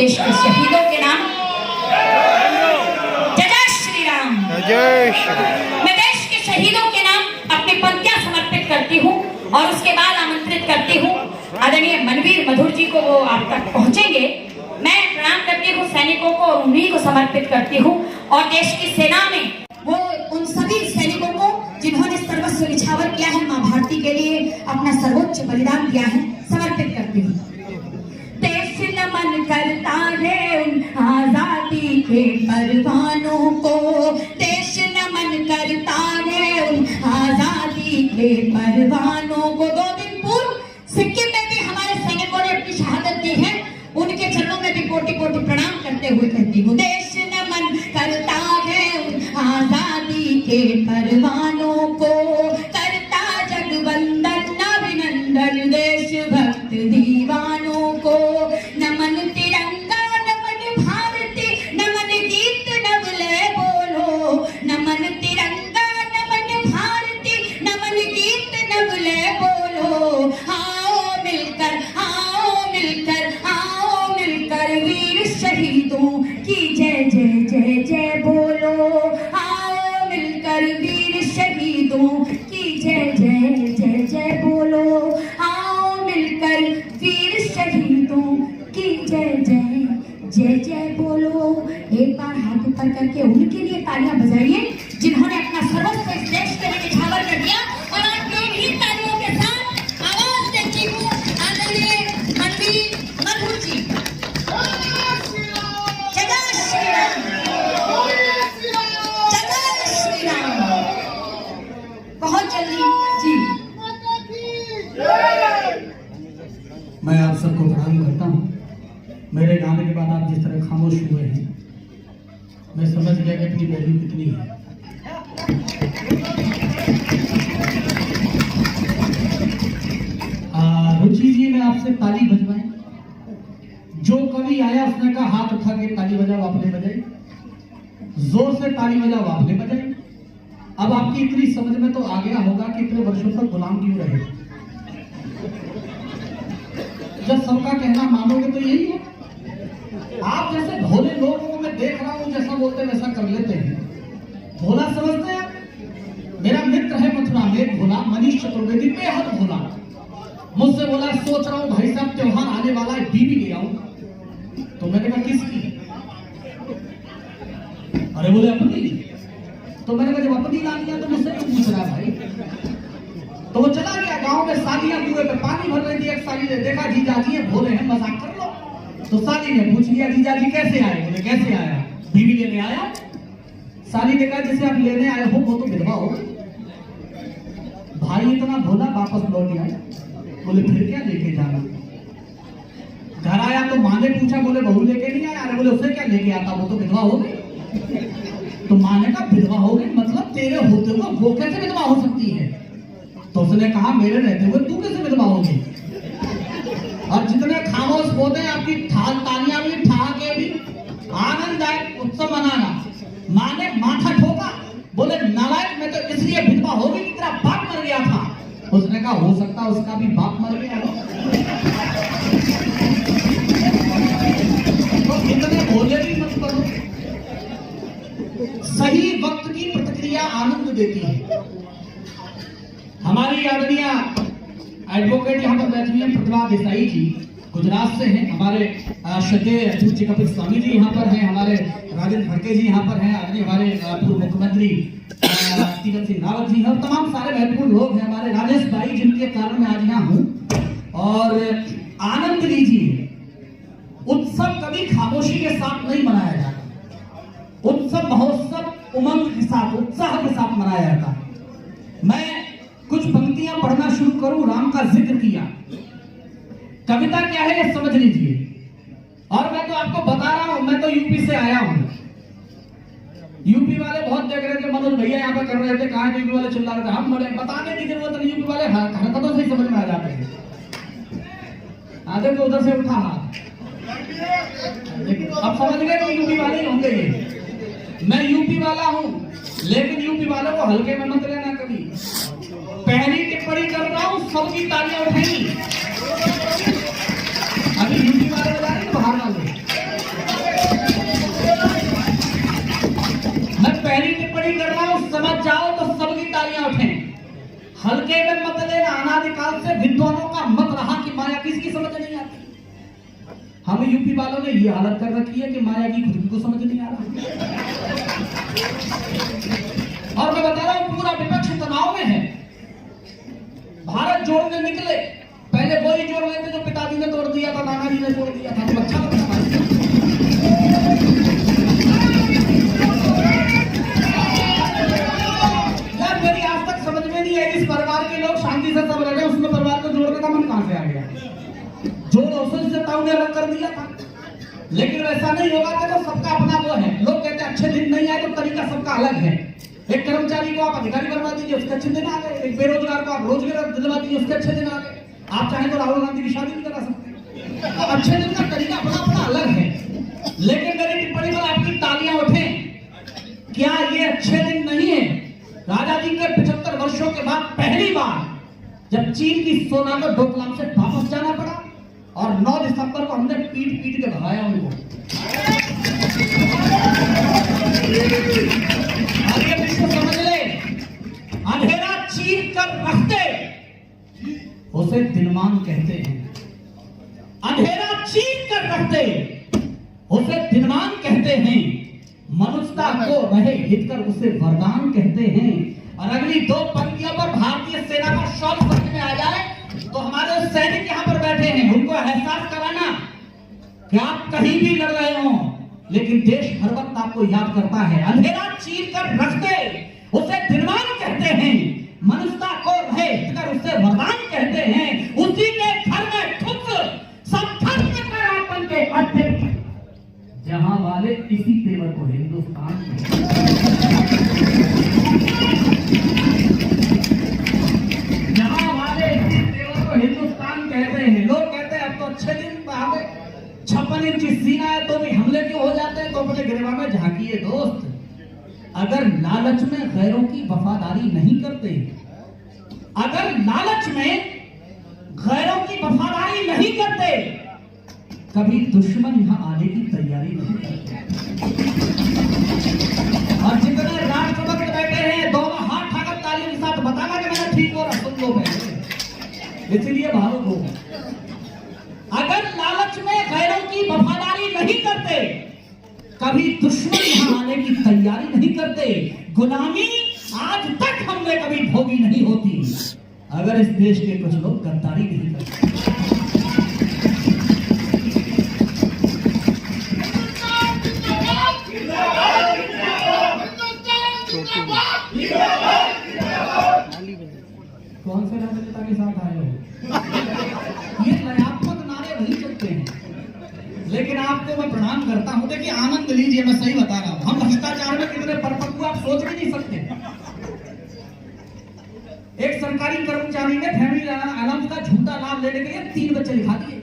देश के शहीदों के नाम जय श्री राम। जय श्री राम। मैं देश के शहीदों के नाम अपनी पंक्तियां समर्पित करती हूँ और उसके बाद आमंत्रित करती हूँ आदरणीय मनवीर मधुर जी को, वो आप तक पहुंचेंगे। मैं प्रणाम करती हूँ सैनिकों को और उन्हीं को समर्पित करती हूँ और देश की सेना में वो उन सभी सैनिकों को जिन्होंने सर्वस्व निछावर किया है, मां भारती के लिए अपना सर्वोच्च बलिदान दिया है, समर्पित करती हूँ। देश नमन करता है उन आजादी के परवानों को, देश नमन करता है उन आजादी के परवानों को। 2 दिन पूर्व सिक्किम में भी हमारे सैनिकों ने अपनी शहादत दी है, उनके चरणों में भी कोटि कोटि प्रणाम करते हुए कहती हूँ, देश नमन करता है उन आजादी के परवानों को, करता जगवंदन अभिनंदन देशभक्त दीवानों को। नमन तिरंगा नमन भारती नमन गीत नवले बोलो, नमन तिरंगा नमन भारती नमन गीत नवले बोलो। आओ मिलकर आओ मिलकर आओ मिलकर वीर शहीदों की जय जय जय जय बोलो। आओ मिलकर वीर शहीदों की जय जय जय जय बोलो। आओ मिलकर वीर शहीदों की जय जय जय जय बोलो। एक बार हाथ ऊपर करके उनके लिए तालियां बजाइए जिन्होंने अपना सर्वस्व इस देश के लिए निछावर कर दिया। और आप लोग ही तालियों के साथ आवाज देती हूँ आदरणीय मनवीर मधुर जी। जय श्री राम, जय श्री राम। बहुत जल्दी जी। मैं आप सबको प्रणाम करता हूँ। मेरे गाने के बाद आप जिस तरह खामोश हुए हैं, मैं समझ गया कि अपनी वैल्यू कितनी है। रुचि जी ने आपसे ताली बजवाई। जो कवि आया उसने कहा हाथ उठा के ताली बजाओ, आपने बजाई। जोर से ताली बजाओ, आपने बजाई। अब आपकी इतनी समझ में तो आ गया होगा कि इतने वर्षों तक गुलाम क्यों रहे। जब सबका कहना मानोगे तो यही है। आप जैसे भोले लोगों को मैं देख रहा हूं, जैसा बोलते वैसा कर लेते हैं। भोला समझते हैं। मेरा मित्र है मथुरा में भोला, मनीष चतुर्वेदी, बेहद भोला। मुझसे बोला सोच रहा हूं भाई साहब त्योहार आने वाला है, बीवी ले आऊं। तो मैंने कहा किसकी? अरे बोले अपनी। तो मैंने कहा जब अपनी लानी है तो मुझसे क्यों पूछ रहा है भाई? तो वो चला गया गांव में। सालियां कुएं पे पानी भर रही थी। एक साली ने देखा जीजा जी है भोले हैं, मजाक कर लो। तो साली ने पूछ लिया जीजा जी कैसे आए? बोले कैसे आया? बीवी लेने आया। साली ने कहा जिसे आप लेने आए हो वो तो विधवा हो। भाई इतना भोला वापस लौट आया। बोले फिर क्या लेके जाना? घर आया तो माँ ने पूछा, बोले बहू लेके नहीं आया। अरे बोले उसे क्या लेके आता, वो तो विधवा हो गई। तो माँ ने कहा विधवा हो गई मतलब तेरे होते हुए वो कैसे विधवा हो सकती है? तो उसने कहा मेरे रहते हुए तू कैसे विधवा होगी? और जितने खामोश होते हैं आपकी तालियां भी ठहाके भी आनंददायक उत्सव मनाना। माँ ने माथा ठोका, बोले नालायक मैं तो इसलिए विधवा हो गई कि तेरा बाप मर गया था। उसने कहा हो सकता उसका भी बाप मर गया हो। तो इतने भोले भी मत करो। सही वक्त की प्रतिक्रिया आनंद देती है। हमारी आदरणीय एडवोकेट यहाँ पर बैठी हैं प्रतिभा देसाई जी, गुजरात से हैं। हमारे श्रद्धेय पूज्य कपिल स्वामी जी यहाँ पर हैं। हमारे राजेंद्र खड़के जी यहाँ पर हैं। आदरणीय हमारे पूर्व मुख्यमंत्री तीरथ सिंह रावत जी हैं। तमाम सारे महत्वपूर्ण लोग हैं। हमारे राजेश भाई जिनके कारण मैं आज यहाँ हूँ। और आनंद लीजिए। उत्सव कभी खामोशी के साथ नहीं मनाया जाता। उत्सव महोत्सव उमंग के साथ, उत्साह के साथ मनाया जाता है। मैं कुछ पंक्तियां पढ़ना शुरू करूं। राम का जिक्र किया। कविता क्या है ये समझ लीजिए। और मैं तो आपको बता रहा हूं, मैं तो यूपी से आया हूं। यूपी वाले बहुत देख रहे थे, मनोज भैया यहाँ पे कर रहे थे, कहा यूपी वाले चिल्ला रहे थे। हम बड़े बताने की जरूरत नहीं, यूपी वाले हरकतों से ही समझ में आ जाते हैं। आधे को उधर से उठा हाथ। अब समझ गए कि यूपी वाले ही होंगे ये। मैं यूपी वाला हूं, लेकिन यूपी वालों को हल्के में मत लेना कभी। पहली टिप्पणी कर रहा हूं, सबकी तालियां उठाई। अभी यूपी वाले बता रहे बाहर वाले टिप्पणी कर रहा हूं, समझ जाओ तो सबकी तालियां उठें। हल्के में मत लेना, अनादिकाल से विद्वानों का मत रहा कि माया किसकी समझ नहीं आती। हमें यूपी वालों ने ये हालत कर रखी है कि माया की खुद को समझ नहीं आ रहा। और मैं बता रहा हूं पूरा विपक्ष तनाव में है। भारत जोड़ने निकले, पहले वही जोड़ रहे थे जो पिताजी ने तोड़ दिया था, नाना जी ने तोड़ दिया था, तो अच्छा लगता था। यार मेरी आज तक समझ में नहीं है, इस परिवार के लोग शांति से सब रहे, उसमें परिवार को जोड़ने का मन कहां से आ गया। जोड़ से ताऊ ने अलग कर दिया था, लेकिन वैसा नहीं होगा तो सबका अपना वो है। लोग कहते हैं अच्छे दिन नहीं आए तो तरीका सबका अलग है। एक कर्मचारी को आप अधिकारी बनवा दीजिए, उसके अच्छे दिन आ गए। एक बेरोजगार को आप रोजगार दिलवा दीजिए, उसके अच्छे दिन आ गए। आप चाहें तो राहुल गांधी की शादी भी करा सकते हैं। तो अच्छे दिन का तरीका अपना अपना अलग है। लेकिन मेरी टिप्पणी पर आपकी तालियां उठें, क्या ये अच्छे दिन नहीं है? राजा जी के 75 वर्षों के बाद पहली बार जब चीन की सोनागर डोकलाम से वापस जाना पड़ा और 9 दिसंबर को हमने पीट पीट के भगाया उनको। और ये विश्व समझ ले, अंधेरा चीर कर रखते उसे दिनमान कहते हैं। अंधेरा चीर कर रखते उसे दिनमान कहते हैं। मनुष्यता को रहे हितकर उसे वरदान कहते हैं। और अगली 2 पंक्तियों पर भारतीय सेना का शौर्य समझ में आ जाए तो हमारे सैनिक यहाँ पर बैठे हैं, उनको एहसास कराना कि आप कहीं भी लड़ रहे हो, लेकिन देश हर वक्त आपको याद करता है। अंधेरा चीर कर रखते उसे दिनमान कहते हैं। मनुष्यता को रहे हितकर उसे वरदान कहते हैं। उसी के घर में खुद सब धर्म के अड्डे, जहां वाले इसी तेवर को हिंदुस्तान हिंदुस्तान कहते हैं। लोग कहते हैं अब तो अच्छे दिन आ गए, 56 इंच सीना है तो भी हमले क्यों हो जाते हैं? तो अपने गिरवा में झांकिए दोस्त। अगर लालच में गैरों की वफादारी नहीं करते, अगर लालच में गैरों की वफादारी नहीं करते, कभी दुश्मन यहां आने की तैयारी नहीं करते। और जितने राष्ट्रभक्त बैठे हैं दोनों हाथ ठाकर तालियों के साथ बताना कि मैंने ठीक हो रहा, सुन लो पहले, इसलिए भावुक हो। अगर लालच में गैरों की वफादारी नहीं करते, कभी दुश्मन यहां आने की तैयारी नहीं करते। गुलामी आज तक हमने कभी भोगी नहीं होती अगर इस देश के कुछ लोग गद्दारी नहीं करते। कौन से राजनेता के साथ आए हो? ये लयात्मक नारे वही चलते हैं, लेकिन आपको मैं प्रणाम करता हूं। देखिए आनंद लीजिए, मैं सही बता रहा हूं। हम भ्रष्टाचार में कितने परिपक्व आप सोच भी नहीं सकते। एक सरकारी कर्मचारी ने फैमिली अलाउंस का झूठा लाभ लेने के लिए 3 बच्चे लिखा दिए।